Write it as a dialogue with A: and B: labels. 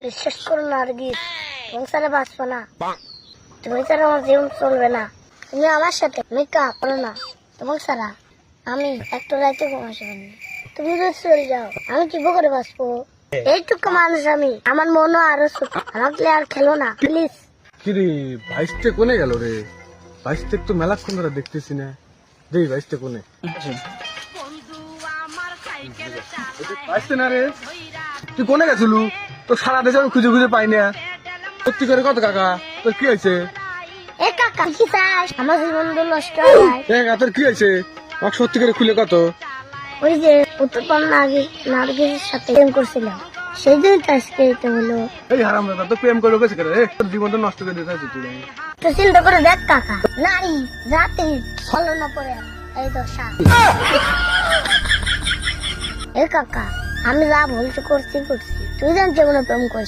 A: বিশ্বাস করো না নার্গিস, তুমি ছাড়া বাঁচবো না। তুমি ছাড়া আমার জীবন চলবে না। তুমি আমার সাথে মেকআপ করো না, তোমাকে ছাড়া আমি একটা রাইতে ঘুমাতে পারি। তুমি যদি চলে যাও আমি কি করে বাঁচবো? এইটুকু মানুষ আমি, আমার মনও আরো ছোট। আমাকে আর খেলো না প্লিজ।
B: কিরে ভাইসটা কোনে গেল রে? ভাইসটা তো মেলাক্ষণ ধরে দেখতেছি না। দেই ভাইসটা কোনে? ভাইসটা না রে, তুই কোনে গেছিলু? তো সারা দেশে আমি খুঁজে খুঁজে পাই না। সত্যি করে কত কাকা, তোর কি হয়েছে?
A: এ কাকা কি চাস? আমার জীবন তো নষ্ট হয়ে যায়।
B: তোর কি হয়েছে? আমাকে সত্যি করে খুলে কত।
A: ওই যে উত্তরপাল নার্গিসের সাথে প্রেম করছিলাম, সেই জন্য তো আজকে এটা হলো।
B: এই হারাম দাদা, তো প্রেম করে গেছে কেন রে? তোর জীবনটা নষ্ট করে দিতে তুই।
A: তো চিন্তা করে দেখ কাকা, নারী রাতে ছলনা পড়ে এই দশা। এ কাকা, আমি যা বলছি করছি, তুই জানতে কোনো প্রেম করিস।